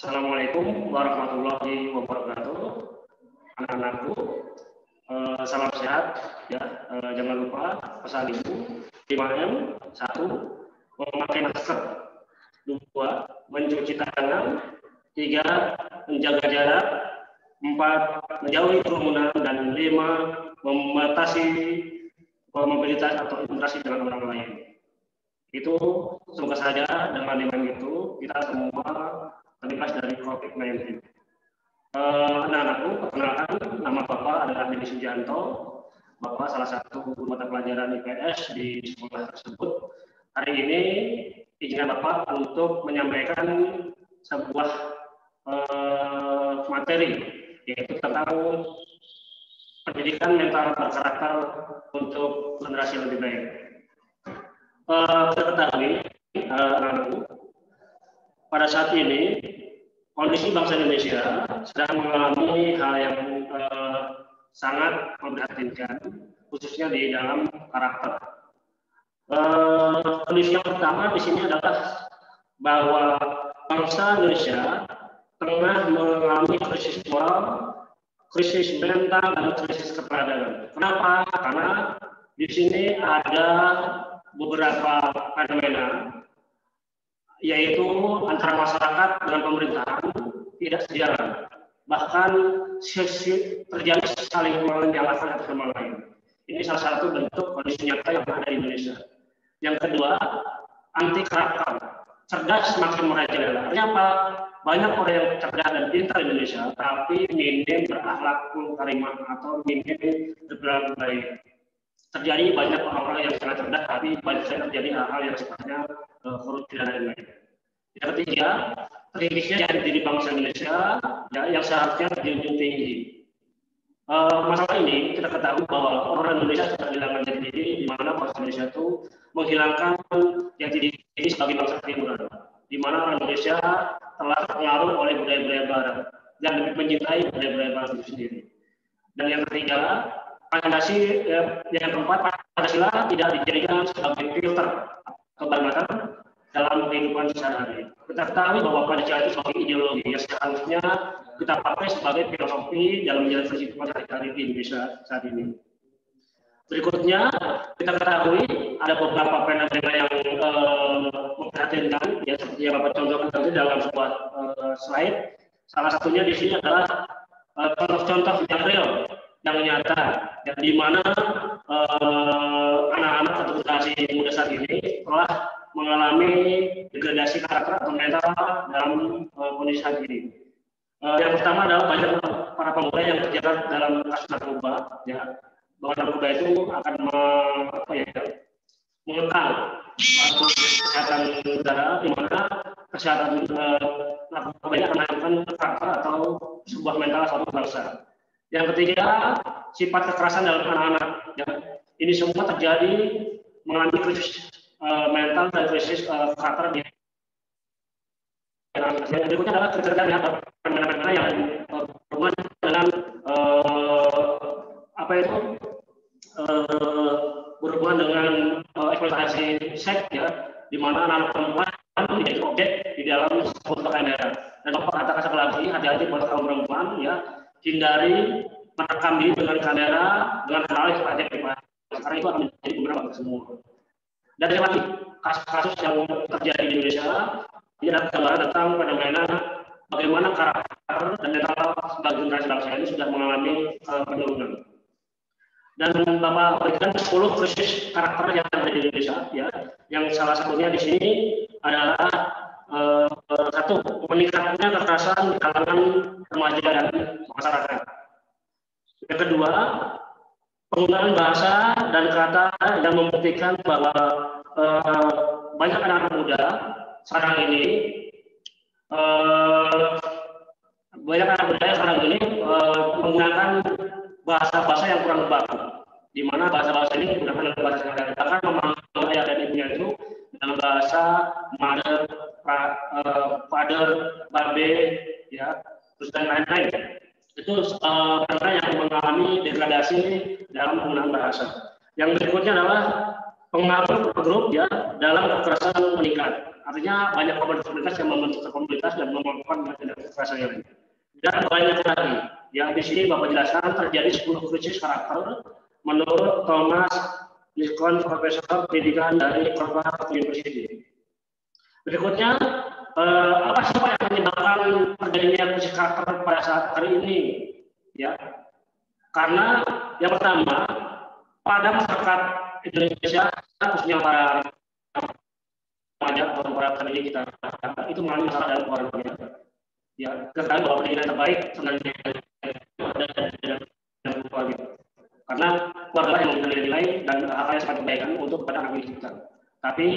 Assalamualaikum warahmatullahi wabarakatuh. Anak-anakku, salam sehat ya. Jangan lupa pesan ibu 5M. 1. Memakai masker. 2. Mencuci tangan. 3. Menjaga jarak. 4. Menjauhi kerumunan. Dan 5. Membatasi mobilitas atau interaksi dengan orang lain. Itu semoga saja dengan itu kita semua terbebas dari COVID-19. Anak-anakku, perkenalkan, nama Bapak adalah Deddy Sujanto. Bapak salah satu guru mata pelajaran IPS di sekolah tersebut. Hari ini izinkan Bapak untuk menyampaikan sebuah materi, yaitu tentang pendidikan mental berkarakter untuk generasi lebih baik. Kita ketahui, anak-anakku, pada saat ini kondisi bangsa Indonesia sedang mengalami hal yang sangat memprihatinkan, khususnya di dalam karakter. Kondisi yang pertama di sini adalah bahwa bangsa Indonesia tengah mengalami krisis moral, krisis mental, dan krisis keperadaban. Kenapa? Karena di sini ada beberapa fenomena, yaitu antara masyarakat dengan pemerintahan tidak sejalan, bahkan terjadi saling menyalahkan satu sama lain. Ini salah satu bentuk kondisi nyata yang ada di Indonesia. Yang kedua, anti karakter, cerdas semakin merajalela. Artinya apa? Banyak orang yang cerdas dan pintar di Indonesia, tapi minim berakhlakul karimah atau minim berperilaku baik. Terjadi banyak orang-orang yang sangat cerdas, tapi banyak sekali terjadi hal-hal yang sifatnya korupsi dan lain-lain. Yang ketiga, kritisnya dari diri bangsa Indonesia ya, yang seharusnya dijunjung tinggi. Masalah ini kita ketahui bahwa orang Indonesia sudah kehilangan jati diri, di mana bangsa Indonesia itu menghilangkan jati diri sebagai bangsa timuran, di mana orang Indonesia telah terpengaruh oleh budaya-budaya Barat dan lebih mencintai budaya-budaya Barat itu sendiri. Dan yang ketiga, Pancasila, yang keempat, Pancasila tidak dijadikan sebagai filter kebangsaan dalam kehidupan sehari-hari. Kita ketahui bahwa Pancasila itu sebagai ideologi yang seharusnya kita pakai sebagai filosofi dalam menjalani kehidupan sehari-hari di Indonesia saat ini. Berikutnya, kita ketahui ada beberapa fenomena yang memprihatinkan, ya seperti yang Bapak contohkan tadi dalam sebuah slide. Salah satunya di sini adalah contoh-contoh yang real, yang nyata, yang di mana anak-anak atau generasi muda saat ini telah mengalami degradasi karakter atau mental dalam kondisi saat ini. Yang pertama adalah banyak para pemuda yang terjerat dalam kasus narkoba, ya, bahwa narkoba itu akan mengekang kesehatan udara, di mana kesehatan narkoba ini akan menghancurkan karakter atau sebuah mental suatu bangsa. Yang ketiga, sifat kekerasan dalam anak-anak. Ya. Ini semua terjadi mengalami krisis mental dan krisis karakter di anak. Yang berikutnya adalah terjadi fenomena yang berhubungan dengan berhubungan dengan eksploitasi seks, ya, di mana anak perempuan menjadi objek di dalam sebuah kamera. Dan Bapak katakan sekali lagi, hati-hati buat kaum perempuan, ya, hindari merekam diri dengan kamera dengan hal yang sifatnya privat, karena itu akan menjadi bumerang bagi semua. Dan lagi kasus-kasus yang terjadi di Indonesia ini adalah gambaran tentang fenomena bagaimana karakter dan mental sebagai generasi bangsa ini sudah mengalami penurunan. Dan Bapak berikan 10 krisis karakter yang ada di Indonesia, ya, yang salah satunya di sini adalah satu, meningkatnya kekerasan di kalangan remaja dan masyarakat. Yang kedua, penggunaan bahasa dan kata yang membuktikan bahwa banyak anak-anak muda sekarang ini menggunakan bahasa-bahasa yang kurang baku, di mana bahasa-bahasa ini menggunakan bahasa yang bahkan memanggil ayah dan ibunya itu dalam bahasa mother, father, babe, ya, terus dan lain-lain. Itu karena yang mengalami degradasi dalam penggunaan bahasa. Yang berikutnya adalah pengaruh grup, ya, dalam kekerasan meningkat. Artinya banyak komunitas yang membentuk komunitas dan melakukan tindak kekerasan yang lain. Dan banyak lagi. Ya, di sini Bapak jelaskan terjadi 10 krisis karakter menurut Thomas Lincoln, Profesor Pendidikan dari Harvard University. Berikutnya, apa sih Pak yang menyebabkan terjadinya krisis karakter pada saat hari ini? Ya, karena yang pertama, pada masyarakat Indonesia, khususnya para remaja atau para pendidik kita, itu mengalami masalah dalam keluarga. Ya, ketahui bahwa pendidikan terbaik sebenarnya dalam keluarga. Karena keluarga yang memberikan nilai dan hal yang sangat kebaikan untuk pada anak didik kita. Tapi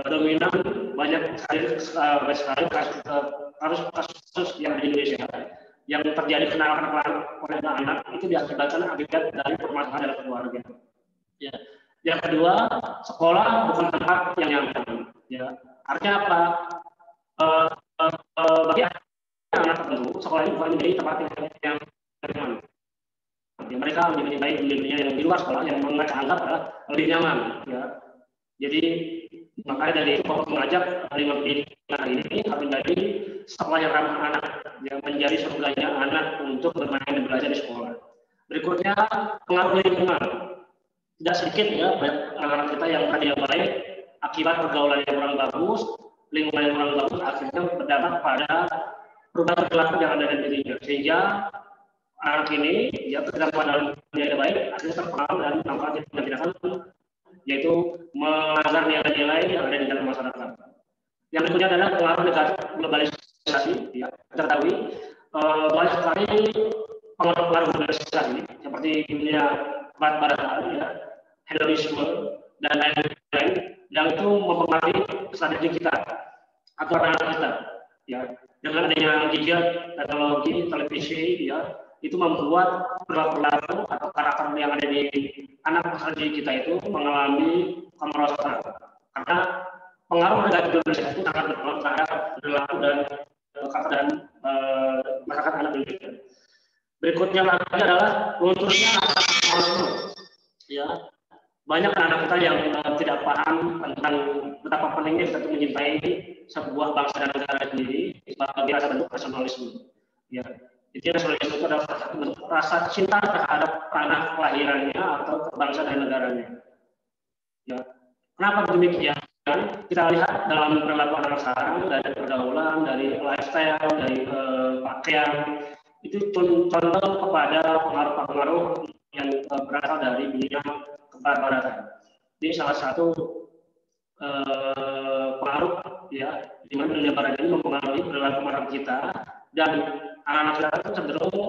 dominan banyak sekali kasus yang di Indonesia yang terjadi kenakalan oleh anak itu diakibatkan akibat dari permasalahan dalam keluarga. Ya. Yang kedua, sekolah bukan tempat yang nyaman. Ya. Artinya apa? Bagi anak tertentu, sekolah ini bukan menjadi tempat yang nyaman. Ya, mereka lebih baik dunia yang di luar sekolah yang mereka anggap lebih nyaman. Ya. Jadi makanya dari itu Bapak mengajak lingkungan pendidikan hari ini harus menjadi sekolah yang ramah anak, yang menjadi surganya anak untuk bermain dan belajar di sekolah. Berikutnya, pengaruh lingkungan. Tidak sedikit ya anak-anak kita yang tadi yang baik akibat pergaulan yang kurang bagus, lingkungan yang kurang bagus akhirnya berdampak pada perubahan perilaku yang ada di dirinya, sehingga anak ini ya terdapat dalam dunia baik akhirnya terpengaruh dan nampaknya tindakan yaitu melanggar nilai-nilai yang ada di dalam masyarakat. Yang berikutnya adalah pengaruh negatif globalisasi. Ya, kita ketahui banyak sekali pengaruh globalisasi seperti dunia barat, ya, hedonisme dan lain-lain yang itu mempengaruhi strategi kita atau anak kita. Ya, dengan adanya gadget, teknologi, televisi, ya, itu membuat perilaku atau karakter yang ada di anak kita itu mengalami kemerosotan. Karena pengaruh negatif Indonesia itu sangat berpengaruh terhadap perilaku dan karakter dan masyarakat anak Indonesia. Berikutnya lagi adalah lunturnya anak. Ya, banyak anak kita yang tidak paham tentang betapa pentingnya kita mencintai sebuah bangsa dan negara sendiri sebagai rasa bentuk nasionalisme. Ya. Jadi nasionalisme itu adalah bentuk rasa cinta terhadap tanah kelahirannya atau bangsa dan negaranya. Ya. Kenapa demikian? Kita lihat dalam perilaku anak sekarang, dari pergaulan, dari lifestyle, dari pakaian, itu contoh kepada pengaruh-pengaruh yang berasal dari dunia kebaratan. Ini salah satu pengaruh ya di mana dunia barat ini mempengaruhi perilaku masyarakat kita dan anak-anak kita itu cenderung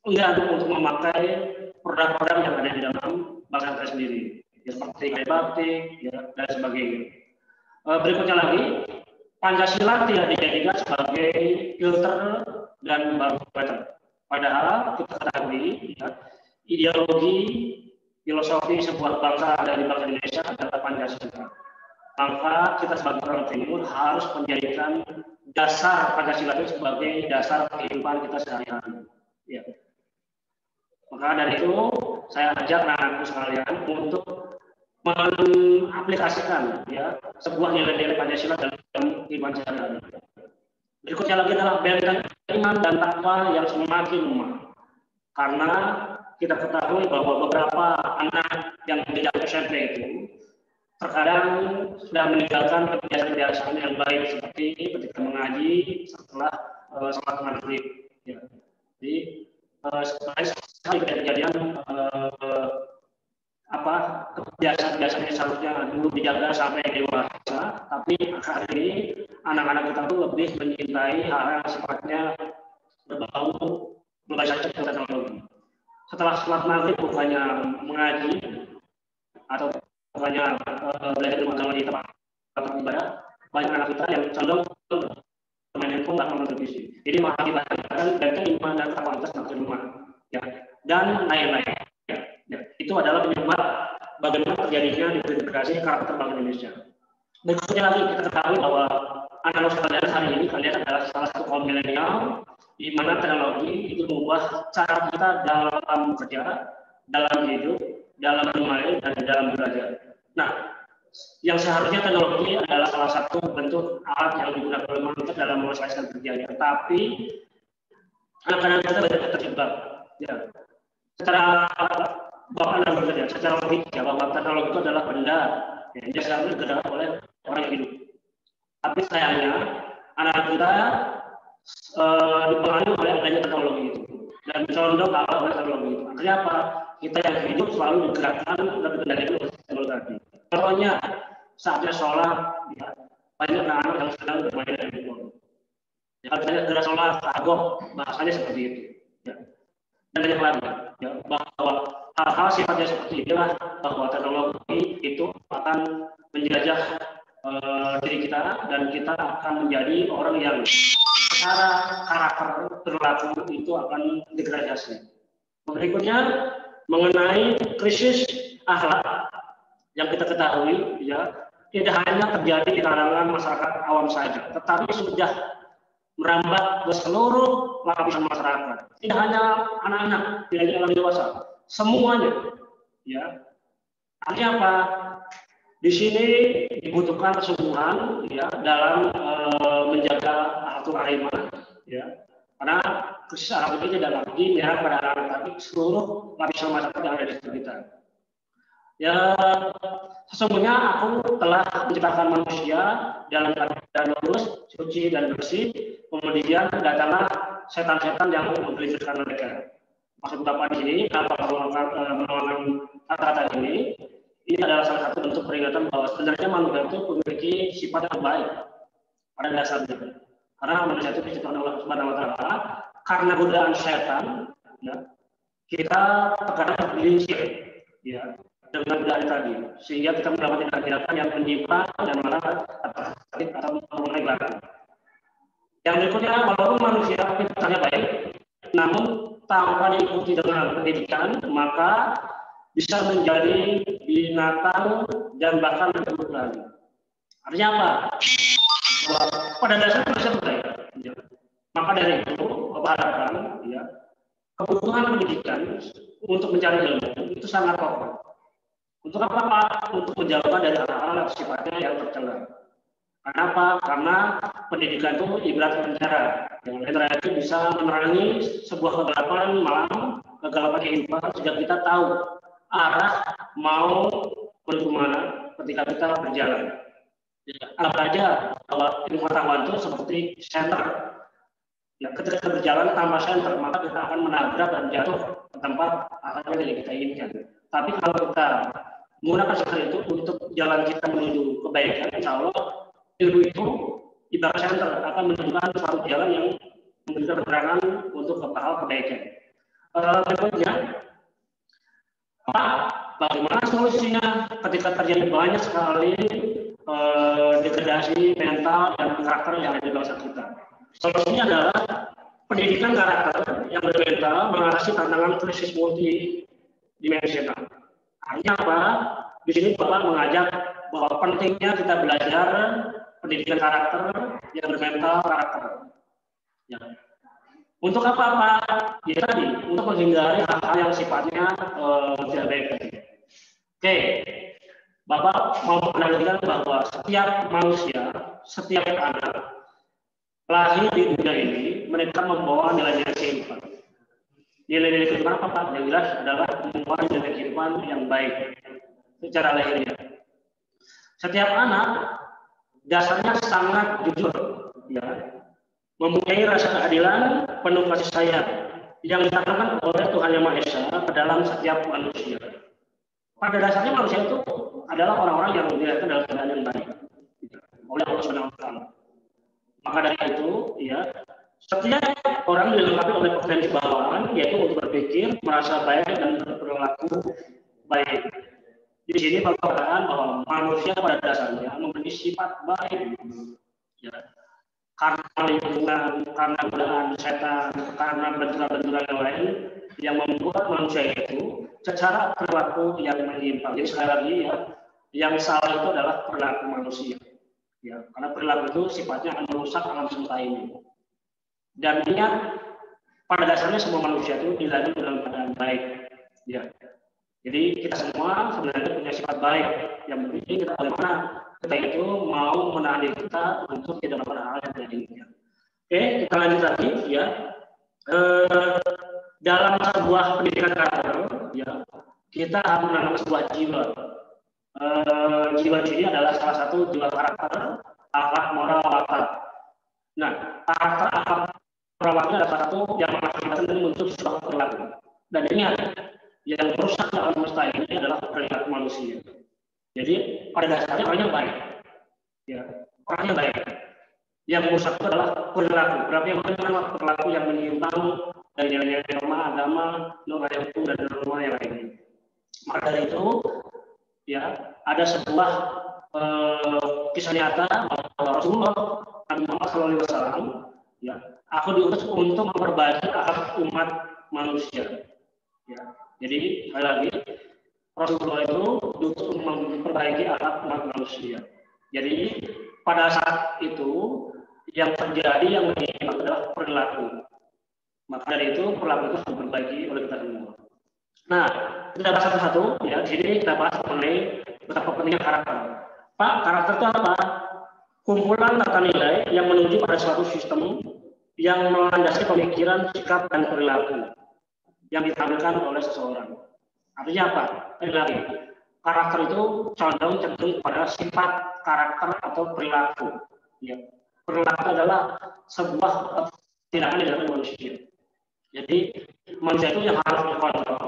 enggan untuk memakai produk-produk yang ada di dalam bangsa kita sendiri, ya, seperti kayak batik, ya, dan sebagainya. Berikutnya lagi, Pancasila tidak dijadikan sebagai filter dan barometer. Padahal kita ketahui, ya, ideologi, filosofi sebuah bangsa dari bangsa Indonesia adalah Pancasila. Maka kita sebagai orang timur harus menjadikan dasar Pancasila itu sebagai dasar kehidupan kita sehari-hari. Ya. Maka dari itu saya ajak anak-anakku sekalian untuk mengaplikasikan ya sebuah nilai-nilai Pancasila dalam kehidupan sehari-hari. Berikutnya lagi adalah benteng iman dan takwa yang semakin lemah. Karena kita ketahui bahwa beberapa anak yang di SMP itu terkadang sudah meninggalkan kebiasaan-kebiasaan yang baik seperti ketika mengaji setelah sholat maghrib. Ya. Jadi sekali kejadian kebiasaan-kebiasaan yang seharusnya dulu dijaga sampai dewasa, tapi akhir ini anak-anak kita tuh lebih mencintai hal yang sifatnya berbau globalisasi dan teknologi. Setelah sholat maghrib bukannya mengaji atau bukannya belajar agama di tempat ibadah, banyak anak kita yang cenderung bermain handphone atau nonton televisi. Jadi mengakibatkan benteng iman dan kualitas di rumah, ya, dan lain-lain. Ya, itu adalah penyebab bagaimana terjadinya diversifikasi karakter bangsa Indonesia. Berikutnya lagi kita ketahui bahwa anak sekalian hari ini kalian adalah salah satu kaum milenial di mana teknologi itu mengubah cara kita dalam bekerja, dalam hidup, dalam bermain, dan dalam belajar. Nah, yang seharusnya teknologi adalah salah satu bentuk alat yang digunakan oleh manusia dalam menyelesaikan kerjanya. Tetapi kadang-kadang kita banyak terjebak. Ya. Secara Bapak Anda bekerja, secara logika bahwa teknologi itu adalah benda yang seharusnya digerakkan oleh orang yang hidup. Tapi sayangnya anak kita dipengaruhi oleh adanya teknologi itu dan condong ke arah oleh teknologi itu. Akhirnya apa? Kita yang hidup selalu digerakkan dan dikendalikan oleh teknologi tadi. Contohnya saatnya sholat, ya, banyak anak-anak yang sedang bermain dengan handphone. Ya, banyak gerak sholat, agok, bahasanya seperti itu. Ya. Dan banyak lagi, ya, bahwa hal-hal sifatnya seperti inilah bahwa teknologi itu akan menjajah diri kita dan kita akan menjadi orang yang secara karakter perilaku itu akan degradasi. Berikutnya mengenai krisis akhlak yang kita ketahui, ya, tidak hanya terjadi di kalangan masyarakat awam saja, tetapi sudah merambat ke seluruh lapisan masyarakat. Tidak hanya anak-anak, tidak hanya orang dewasa, semuanya. Ya, artinya apa? Di sini dibutuhkan kesungguhan, ya, dalam menjaga aturan rahimah, ya, karena krisis akhlak ini tidak lagi ya pada anak-anak, tapi seluruh lapisan masyarakat yang ada di sekitar. Ya, sesungguhnya aku telah menciptakan manusia dalam keadaan lurus, suci dan bersih. Kemudian datanglah setan-setan yang menggelincirkan mereka. Maksud Bapak di sini, kenapa mengulangi kata-kata ini? Ini adalah salah satu bentuk peringatan bahwa sebenarnya manusia itu memiliki sifat yang baik pada dasarnya. Karena manusia itu diciptakan oleh Subhanahu wa Ta'ala karena godaan setan, ya, kita terkadang tergelincir, ya, dengan godaan tadi, sehingga kita mendapatkan tindakan yang menyimpang dan malah tersakit atau mengenai belakang. Yang berikutnya, walaupun manusia pintarnya baik, namun tanpa diikuti dengan pendidikan, maka bisa menjadi binatang dan bahkan lebih buruk lagi. Artinya apa? Pada dasarnya manusia baik. Ya. Maka dari itu, harapkan, ya, kebutuhan pendidikan untuk mencari ilmu itu sangat pokok. Untuk apa? Untuk menjauhkan dari hal-hal yang sifatnya yang tercela. Kenapa? Karena pendidikan itu ibarat lentera. Yang lentera itu bisa menerangi sebuah kegelapan malam, kegelapan kehidupan, sehingga kita tahu arah mau menuju mana ketika kita berjalan. Anggap saja bahwa ilmu pengetahuan itu seperti senter. Ya, ketika kita berjalan tanpa senter, maka kita akan menabrak dan jatuh ke tempat akhirnya yang kita inginkan. Tapi kalau kita menggunakan senter itu untuk jalan kita menuju kebaikan, insya Allah ilmu itu ibarat senter akan menunjukkan suatu jalan yang memberikan penerangan untuk hal kebaikan. Berikutnya, bagaimana solusinya ketika terjadi banyak sekali degradasi mental dan karakter yang ada di bangsa kita? Solusinya adalah pendidikan karakter yang bermental mengatasi tantangan krisis multidimensional. Artinya apa? Di sini Bapak mengajak bahwa pentingnya kita belajar pendidikan karakter yang bermental karakter. Ya. Untuk apa? Ya tadi, untuk menghindari hal-hal yang sifatnya tidak baik. Oke, Bapak mau menanyakan bahwa setiap manusia, setiap anak lahir di dunia ini, mereka membawa nilai-nilai kehidupan. Nilai-nilai kehidupan apa, Pak? Yang jelas adalah membawa nilai kehidupan yang baik secara lahirnya. Setiap anak dasarnya sangat jujur, ya, mempunyai rasa keadilan, penuh kasih sayang yang ditanamkan oleh Tuhan Yang Maha Esa ke dalam setiap manusia. Pada dasarnya manusia itu adalah orang-orang yang dilahirkan dalam keadaan yang baik oleh Allah Subhanahu wa Ta'ala. Maka dari itu, ya, setiap orang dilengkapi oleh potensi bawaan, yaitu untuk berpikir, merasa baik dan berperilaku baik. Di sini Bapak katakan bahwa manusia pada dasarnya memiliki sifat baik, ya, karena lingkungan, karena godaan setan, karena benturan-benturan yang lain yang membuat manusia itu secara perilaku yang menyimpang. Jadi sekali lagi, ya, yang salah itu adalah perilaku manusia. Ya, karena perilaku itu sifatnya akan merusak alam semesta ini. Dan ingat, pada dasarnya semua manusia itu dilahirkan dalam keadaan baik. Ya. Jadi kita semua sebenarnya punya bersifat baik. Yang penting kita bagaimana kita itu mau menahan diri kita untuk tidak melakukan hal yang tidak diinginkan. Oke, kita lanjut lagi ya. Dalam sebuah pendidikan karakter, ya, kita harus menanam sebuah jiwa. Jiwa ini adalah salah satu jiwa karakter, akhlak, moral, watak. Nah, karakter, akhlak, moral, watak adalah salah satu yang mengakibatkan muncul sebuah perilaku. Dan ingat, yang merusak alam semesta ini adalah perilaku manusia. Jadi pada dasarnya orangnya baik, ya, orangnya baik. Yang merusak itu adalah perilaku. Berarti yang mana perilaku yang menyimpang dari nilai-nilai norma agama, norma hukum dan norma yang lainnya. Maka dari itu, ya, ada sebuah kisah nyata bahwa Rasulullah Muhammad SAW, ya, aku diutus untuk memperbaiki akhlak umat manusia. Ya, jadi sekali lagi Rasulullah itu diutus untuk memperbaiki akhlak umat manusia. Jadi pada saat itu yang terjadi yang menyimpang adalah perilaku. Maka dari itu perilaku itu harus diperbaiki oleh kita semua. Nah, kita bahas satu-satu ya. Di sini kita bahas mengenai betapa pentingnya karakter. Pak, karakter itu apa? Kumpulan tata nilai yang menuju pada suatu sistem yang melandasi pemikiran, sikap, dan perilaku yang ditampilkan oleh seseorang. Artinya apa? Lagi, karakter itu cenderung pada sifat karakter atau perilaku. Ya. Perilaku adalah sebuah tindakan yang dilakukan manusia. Jadi manusia itu yang harus dikontrol,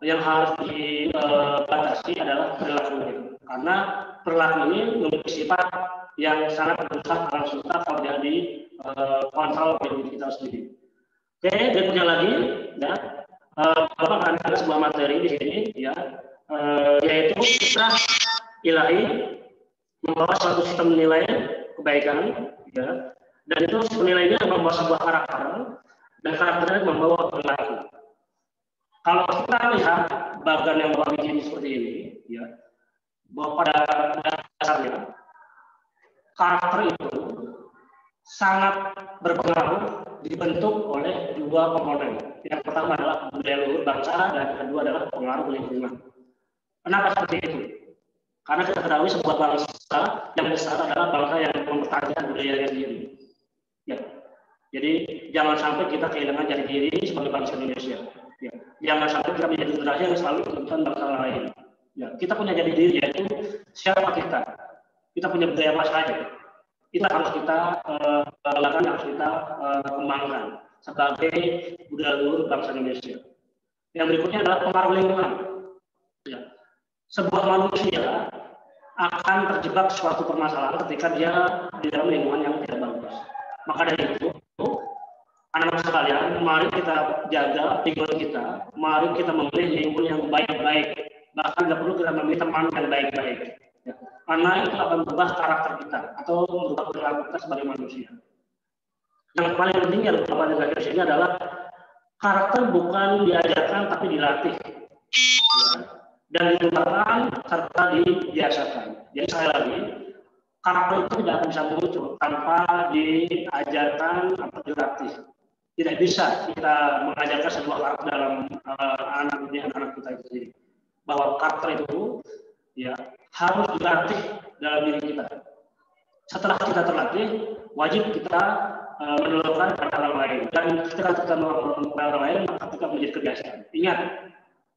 yang harus dibatasi adalah perilaku. Karena perilaku ini memiliki sifat yang sangat besar dalam semesta kalau tidak dikontrol oleh diri kita sendiri. Oke, berikutnya lagi, ya, Bapak akan ada sebuah materi di sini, ya, yaitu kisah ilahi membawa suatu sistem nilai kebaikan, ya, dan itu sistem nilai ini membawa sebuah karakter dan karakternya membawa perilaku. Kalau kita lihat bagian yang bawah ini seperti ini, ya, bahwa pada dasarnya karakter itu sangat berpengaruh dibentuk oleh dua komponen. Yang pertama adalah budaya luhur bangsa dan yang kedua adalah pengaruh lingkungan. Kenapa seperti itu? Karena kita ketahui sebuah bangsa yang besar adalah bangsa yang mempertahankan budayanya sendiri. Ya. Jadi jangan sampai kita kehilangan jati diri sebagai bangsa Indonesia. Ya. Jangan sampai kita menjadi generasi yang selalu ikut bangsa lain. Ya. Kita punya jati diri, yaitu siapa kita. Kita punya budaya apa saja. Kita harus kita lakukan, harus kita kembangkan sebagai budaya luhur bangsa Indonesia. Yang berikutnya adalah pengaruh lingkungan. Ya. Sebuah manusia akan terjebak suatu permasalahan ketika dia di dalam lingkungan yang tidak bagus. Maka dari itu, anak-anak sekalian, mari kita jaga lingkungan kita, mari kita memilih lingkungan yang baik-baik, bahkan tidak perlu kita memilih teman yang baik-baik. Ya. Karena itu akan berubah karakter kita atau merubah perilaku kita sebagai manusia. Yang paling penting yang Bapak dan Ibu ini adalah karakter bukan diajarkan tapi dilatih. Ya. Dan ditularkan serta dibiasakan. Jadi sekali lagi, karakter itu tidak akan bisa muncul tanpa diajarkan atau dilatih. Tidak bisa kita mengajarkan sebuah karakter dalam anak-anak kita itu sendiri. Bahwa karakter itu, ya, harus dilatih dalam diri kita. Setelah kita terlatih, wajib kita menelurkan kepada orang lain. Dan ketika kita menelurkan kepada orang lain, maka kita menjadi kebiasaan. Ingat,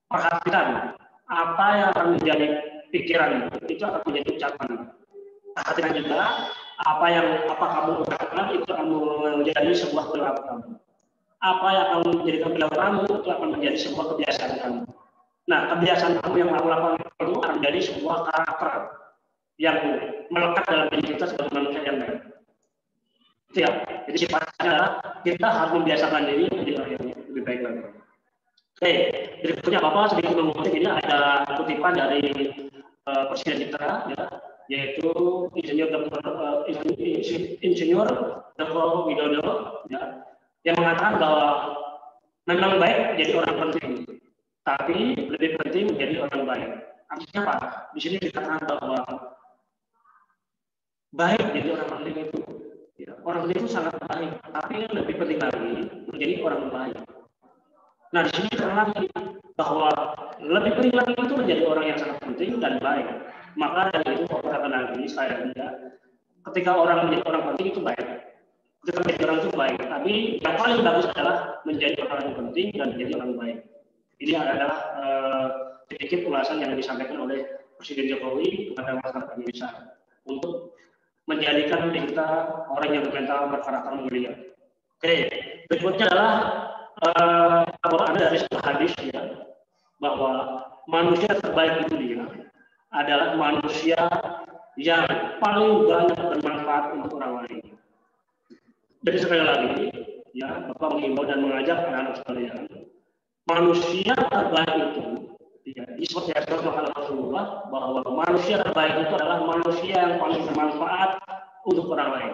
perhatikan apa yang akan menjadi pikiran itu akan menjadi ucapan. Perhatikan juga apa kamu ucapkan itu akan menjadi sebuah perilaku kamu. Apa yang akan menjadikan perilaku kamu itu akan menjadi sebuah kebiasaan kamu. Nah, kebiasaan kamu yang kamu lakukan itu akan menjadi sebuah karakter yang melekat dalam diri kita sebagai manusia yang baik. Itu ya. Jadi sifatnya adalah kita harus membiasakan diri menjadi orang yang lebih baik lagi. Oke, berikutnya Bapak sedikit mengutip ini ada kutipan dari Presiden kita, ya, yaitu Insinyur Joko Widodo, ya, yang mengatakan bahwa memang baik jadi orang penting, tapi lebih penting menjadi orang baik. Artinya apa? Di sini dikatakan bahwa baik jadi orang penting itu, ya, orang penting itu sangat baik, tapi lebih penting lagi menjadi orang baik. Nah, di sini terang bahwa lebih penting lagi itu menjadi orang yang sangat penting dan baik. Maka dari itu kata Nabi saya tidak, ketika orang menjadi orang penting itu baik, ketika menjadi orang itu baik. Tapi yang paling bagus adalah menjadi orang yang penting dan menjadi orang baik. Ini adalah sedikit ulasan yang disampaikan oleh Presiden Jokowi kepada masyarakat Indonesia untuk menjadikan kita orang yang bermental berkarakter mulia. Oke, berikutnya adalah ada dari sebuah hadis ya, bahwa manusia terbaik di dunia adalah manusia yang paling banyak bermanfaat untuk orang lain. Jadi sekali lagi, ya, Bapak mengimbau dan mengajak anak-anak sekalian, manusia terbaik itu, ya, seperti yang disebutkan Rasulullah, bahwa manusia terbaik itu adalah manusia yang paling bermanfaat untuk orang lain.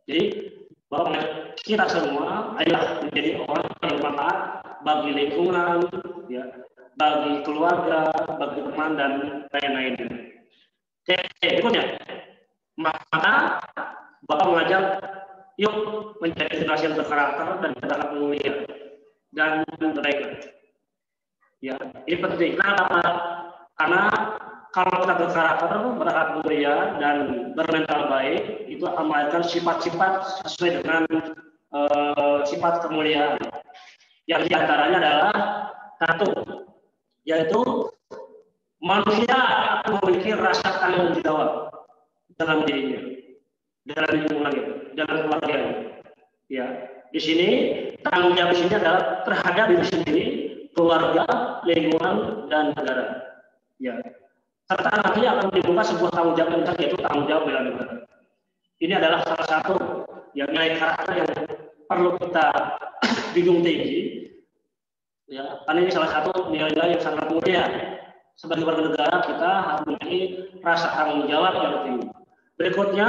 Jadi, bahwa kita semua adalah menjadi orang yang bermanfaat bagi lingkungan, ya, bagi keluarga, bagi teman dan lain-lain. Oke, berikutnya, maka Bapak mengajak, yuk menjadi generasi yang berkarakter dan berkarakter mulia dan baik. Ya, ini penting. Kenapa? Karena kalau kita berkarakter mulia dan bermental baik, itu akan melahirkan sifat-sifat sesuai dengan sifat kemuliaan. Yang diantaranya adalah satu, yaitu manusia akan memiliki rasa tanggung jawab dalam dirinya, dalam lingkungannya, dalam keluarganya. Ya, di sini tanggung jawab di sini adalah terhadap diri sendiri, keluarga, lingkungan, dan negara. Ya, serta nantinya akan dibuka sebuah tanggung jawab yang yaitu tanggung jawab bela negara. Ini adalah salah satu yang nilai karakter yang perlu kita junjung tinggi. Ya, karena ini salah satu nilai-nilai yang sangat mulia. Sebagai warga negara kita harus memiliki rasa tanggung jawab yang tinggi. Berikutnya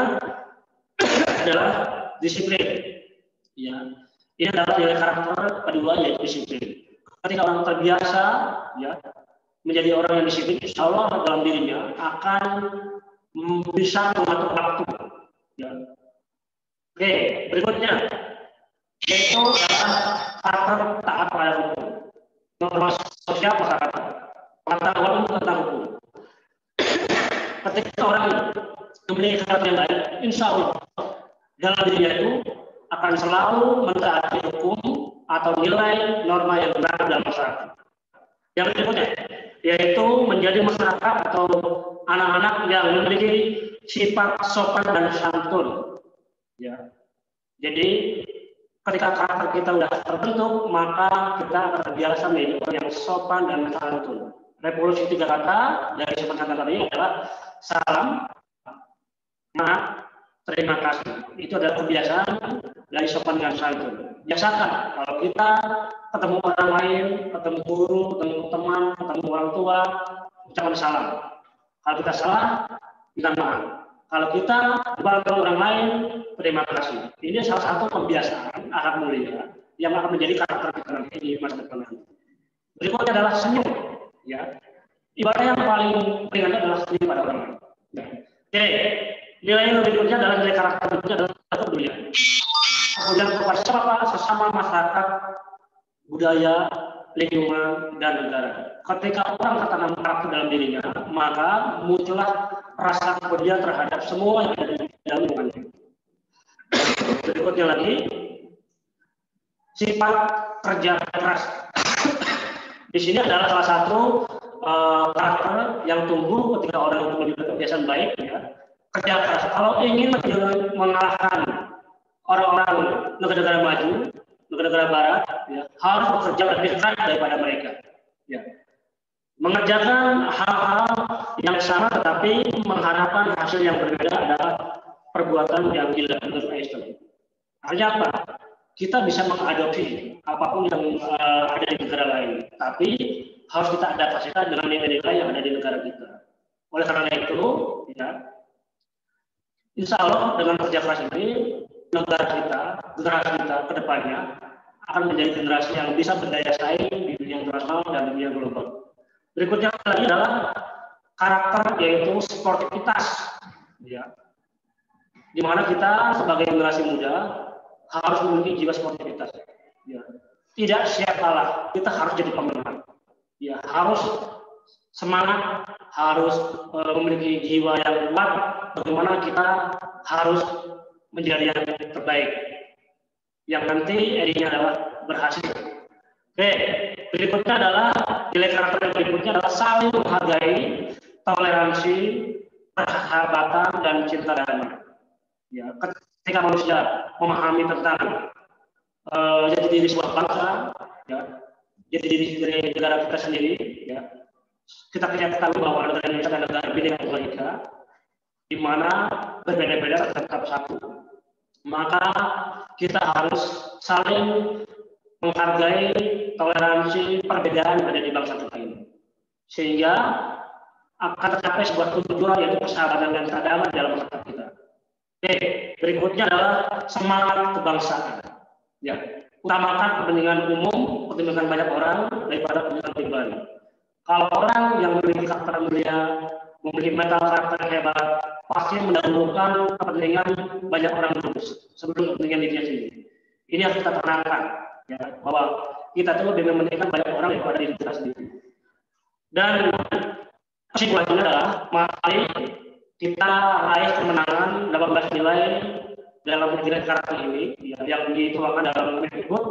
adalah disiplin. Ya, ini adalah nilai karakter kedua yaitu disiplin. Ketika orang terbiasa, ya, menjadi orang yang disiplin, insya Allah dalam dirinya akan bisa mengatur waktu. Ya. Oke, berikutnya yaitu adalah karakter taat pada hukum. Norma sosial masyarakat, pengetahuan tentang hukum. Ketika orang memiliki karakter yang baik, insya Allah dalam dirinya itu akan selalu mentaati hukum atau nilai norma yang benar dalam masyarakat. Yang berikutnya yaitu menjadi masyarakat atau anak-anak yang memiliki sifat sopan dan santun. Ya. Jadi ketika karakter kita sudah terbentuk, maka kita akan terbiasa menjadi orang yang sopan dan santun. Revolusi 3 kata dari sopan kata tadi adalah salam, maaf, terima kasih. Itu adalah kebiasaan dari sopan dan santun. Biasakan kalau kita ketemu orang lain, ketemu guru, ketemu teman, ketemu orang tua, ucapan salam. Kalau kita salah, minta maaf. Kalau kita membantu orang lain, terima kasih. Ini salah satu kebiasaan akhlak mulia yang akan menjadi karakter kita nanti di masa depan. Berikutnya adalah senyum. Ya, ibadah yang paling ringan adalah senyum pada orang lain. Ya. Oke, nilai yang berikutnya adalah nilai karakter berikutnya adalah kepedulian. Kemudian kepada sesama masyarakat, budaya, lingkungan, dan negara. Ketika orang tertanam karakter dalam dirinya, maka muncullah rasa kepedulian terhadap semua yang ada di dalam lingkungannya. Berikutnya lagi, sifat kerja keras. Di sini adalah salah satu karakter yang tumbuh ketika orang itu memiliki kebiasaan baik, ya. Kerja keras. Kalau ingin mengalahkan orang-orang negara-negara maju, negara-negara barat, ya, harus bekerja lebih keras daripada mereka. Ya. Mengerjakan hal-hal yang sama tetapi mengharapkan hasil yang berbeda adalah perbuatan yang gila menurut Einstein. Artinya apa? Kita bisa mengadopsi apapun yang ada di negara lain, tapi harus kita adaptasikan dengan nilai-nilai yang ada di negara kita. Oleh karena itu, ya, insya Allah dengan kerja keras ini, negara kita, generasi kita ke depannya akan menjadi generasi yang bisa berdaya saing di dunia internasional dan dunia global. Berikutnya lagi adalah karakter yaitu sportivitas, ya, di mana kita sebagai generasi muda harus memiliki jiwa sportivitas. Ya. tidak siap kalah, kita harus jadi pemenang. Ya, harus semangat, harus memiliki jiwa yang kuat. Bagaimana kita harus menjadi yang terbaik, yang nanti endingnya adalah berhasil. Oke, berikutnya adalah nilai karakter yang berikutnya adalah saling menghargai, toleransi, persahabatan, dan cinta damai. Ya, ketika manusia memahami tentang jati diri sebuah bangsa, ya, jati diri dari negara kita sendiri, ya, kita ketahui bahwa negara Indonesia adalah negara Bhinneka Tunggal Ika, di mana berbeda-beda tetap satu. Maka kita harus saling menghargai, toleransi perbedaan yang ada di bangsa kita ini, sehingga akan tercapai sebuah tujuan, yaitu persahabatan dan kedamaian dalam masyarakat kita. Oke, berikutnya adalah semangat kebangsaan. Ya, utamakan kepentingan umum, kepentingan banyak orang daripada kepentingan pribadi. Kalau orang yang memiliki karakter mulia, memiliki mental karakter hebat, pasti mendahulukan kepentingan banyak orang terus sebelum kepentingan dirinya sendiri. Ini harus kita tenangkan, ya, bahwa kita itu lebih mementingkan banyak orang daripada diri kita sendiri. Dan kesimpulannya adalah, mari kita raih kemenangan 18 nilai dalam nilai karakter ini, ya, yang dituangkan dalam Kemendikbud.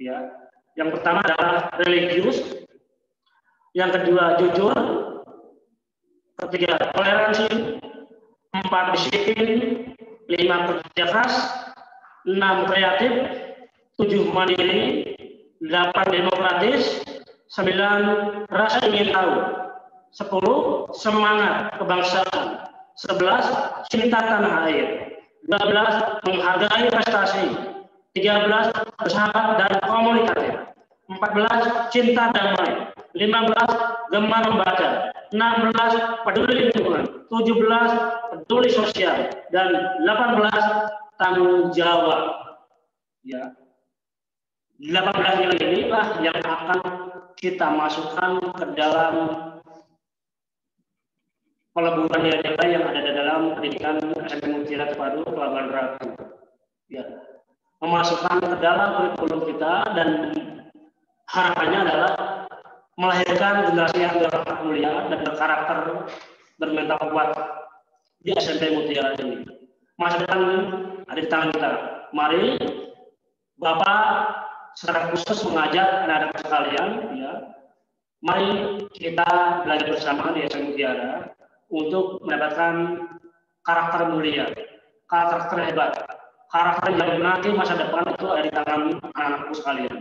Ya, yang pertama adalah religius, yang kedua jujur, ketiga toleransi, 4 disiplin, 5 kerja keras, 6 kreatif, 7 mandiri, 8 demokratis, 9 rasa ingin tahu, 10 semangat kebangsaan, 11 cinta tanah air, 12 menghargai prestasi, 13 bersahabat dan komunikatif, 14 cinta damai, 15 gemar membaca, 16 peduli lingkungan, 17 peduli sosial, dan 18 tanggung jawab. Ya, 18 nilai inilah yang akan kita masukkan ke dalam peleburan nilai-nilai yang ada di dalam pendidikan SMP Mutiara Terpadu Pelabuhan Ratu. Ya, memasukkan ke dalam kurikulum kita, dan harapannya adalah melahirkan generasi yang berkarakter mulia dan berkarakter bermental kuat di SMP Mutiara ini. Masa depan ada di tangan kita. Mari Bapak secara khusus mengajak anak-anak sekalian, ya, mari kita belajar bersama di SMP Mutiara untuk mendapatkan karakter mulia, karakter hebat, karakter yang nanti masa depan itu ada di tangan anak-anakku sekalian.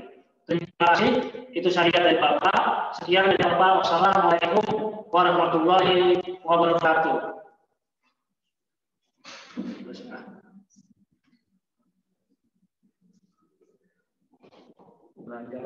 Terima kasih, itu saya dari Bapak. Sekian dari Bapak. Wassalamualaikum warahmatullahi wabarakatuh. Belajar